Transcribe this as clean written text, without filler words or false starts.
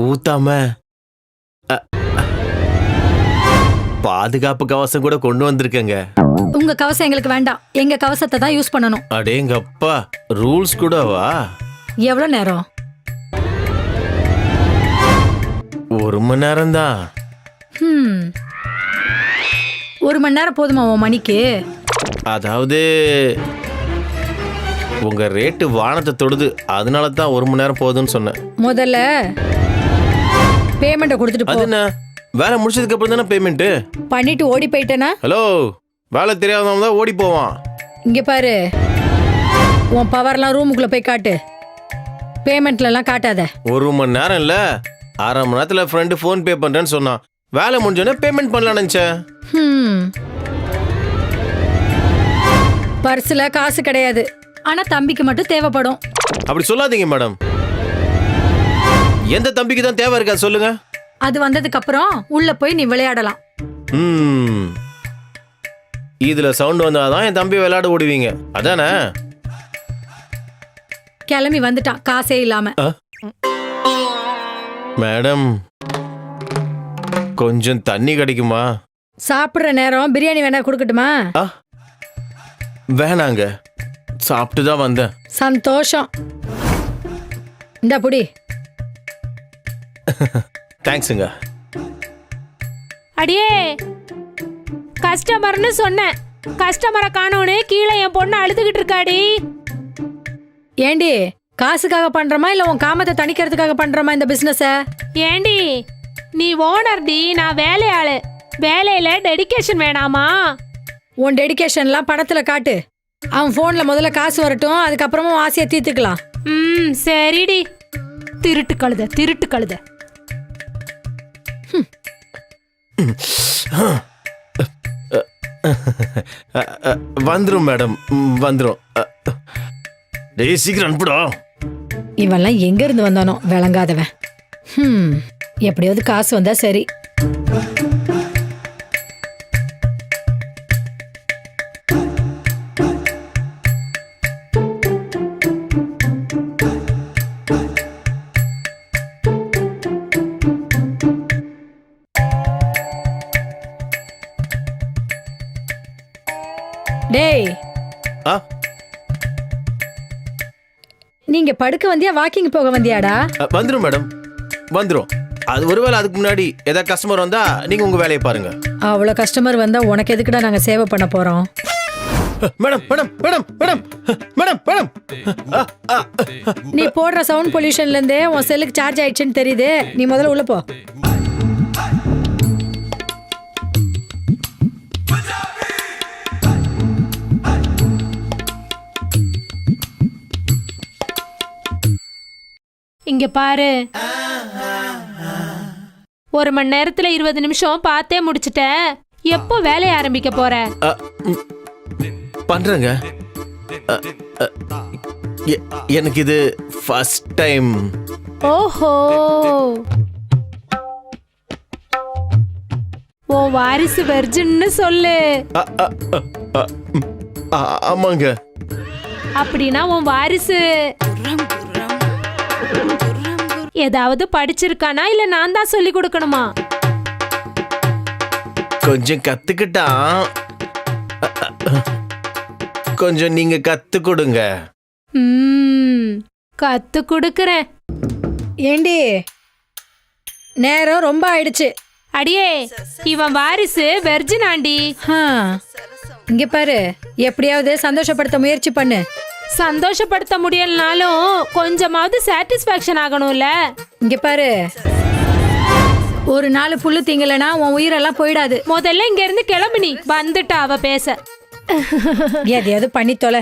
ஊத்தாம பாதுகாப்பு கவசம் கூட கொண்டு வந்திருக்கேங்க. உங்க கவசம் எங்களுக்கு வேண்டாம், எங்க கவசத்தை தான் யூஸ் பண்ணணும். அடேங்கப்பா, ரூல்ஸ் கூடவா? எவ்வளவு நேரம்? 1 மணி நேரம் தான். 1 மணி நேரம் போதுமா உன் மணிக்கு? அதாவது உங்க ரேட்டு வானத்தை தொடுது, அதனால தான் 1 மணி நேரம் போதுன்னு சொன்னேன். முதல்ல பேமெண்ட்டை கொடுத்துட்டு அது போ. என்ன, வேலை முடிச்சதுக்கு அப்புறம் தானே பேமெண்ட்? பண்ணிட்டு ஓடி போயிட்டேனா? ஹலோ, வேலை தெரியாதவங்க தான் ஓடி போவான். இங்க பாரு, உன் பவர்லாம் ரூமுக்குள்ள போய் காட்டு, பேமெண்ட்ல எல்லாம் காட்டாத. 1 மணி நேரம் இல்ல, 1/2 மணி நேரத்துல ஃப்ரெண்டு ஃபோன் பே பண்றேன்னு சொன்னான். வேலை முடிஞ்சோடனே பேமெண்ட் பண்ணலாம்னு நினைச்சேன். பர்ஸ்ல காசு கிடையாது, ஆனா தம்பிக்கு மட்டும் தேவைப்படும். அப்படி சொல்லாதீங்க மேடம். எந்த தம்பிக்கு தான் தேவை இருக்கா சொல்லுங்க. அது வந்ததுக்கு அப்புறம் உள்ள போய் நீ விளையாடலாம். இதுல சவுண்ட் வந்தாதான் என் தம்பி விளையாட ஓடுவீங்க, அதானே? கிளம்பி வந்துட்டான் காசே இல்லாம. மேடம், கொஞ்சம் தண்ணி கிடைக்குமா? சாப்பிடுற நேரம் பிரியாணி வேணா கொடுக்கட்டுமா? வேணாங்க, சாப்பிட்டு தான் வந்தேன். சந்தோஷம், இந்த புடி. தேங்க்ஸுங்க. அடியே, கஸ்டமர்னு சொன்னேன், கஸ்டமரை காணோன்னு கீழே என் பொண்ணு அழுதுகிட்டு இருக்காடி. ஏண்டி, காசுக்காக பண்றமா இல்ல உன் காமத்தை தணிக்கிறதுக்காக பண்றமா இந்த பிசினஸ? ஏண்டி, நீ ஓனர் டி, நான் வேலையாளு. வேலையில டெடிகேஷன் வேணாமா? உன் டெடிகேஷன்லாம் படத்துல காட்டு. அவன் போன்ல முதல்ல காசு வரட்டும், அதுக்கப்புறமா ஆசையை தீர்த்துக்கலாம். சரிடி. திருட்டு கழுத, திருட்டு கழுத. வந்துரும் மேடம், வந்துரும். டேய் சீக்கிரம் அனுப்புடா. இவெல்லாம் எங்க இருந்து வந்தானோ விளங்காதவன். எப்படியாவது காசு வந்தா சரி. டேய், நீங்க படுக்க வந்தியா வாக்கிங் போக வந்தியாடா? வந்துரும் மேடம், வந்துரும். அது ஒருவேளை அதுக்கு முன்னாடி ஏதாவது கஸ்டமர் வந்தா நீங்க உங்க வேலையை பாருங்க. அவ்வளவு கஸ்டமர் வந்தா உனக்கு எதுக்குடா நாங்க சேவை பண்ண போறோம்? Madam madam madam madam madam madam, நீ போடுற சவுண்ட் பொல்யூஷன்ல இருந்தே உன் செல்லுக்கு சார்ஜ் ஆயிடுச்சுன்னு தெரியுது. நீ முதல்ல உள்ள போ. இங்க பாரு, 1 மணி நேரத்துல 20 நிமிஷம் பார்த்தே முடிச்சிட்டேன். எப்போ வேலையை ஆரம்பிக்க போற? பண்றேங்க. எனக்கு இது ஃபர்ஸ்ட் டைம். ஓஹோ, ஓ வாரிசு வெர்ஜின்னு சொல்லு. ஆமாங்க. அப்படின்னா உன் வாரிசு ஏதாவது படிச்சிருக்கானா இல்ல நான் தான் சொல்லி கொடுக்கணுமா? கொஞ்சம் கத்துக்கிட்டான், கொஞ்சம் நீங்க கத்து கொடுங்க. கத்து கொடுக்கறேன். ஏண்டி, நேரம் ரொம்ப ஆயிடுச்சு. அடியே, இவன் வாரிசு வெர்ஜின் ஆண்டி. இங்க பாரு, எப்படியாவது சந்தோஷப்படுத்த முயற்சி பண்ணு. சந்தோஷப்படுத்த முடியலனாலும் கொஞ்சமாவது சாட்டிஸ்பாக்சன் ஆகணும்ல. இங்க பாரு, ஒரு நாள் புல்லு திங்கலனா உன் உயிரெல்லாம் போயிடாது. முதல்ல இங்க இருந்து கிளம்பு, நீ வந்துட்டா அவ பேச. எதையாவது பண்ணி தொலை.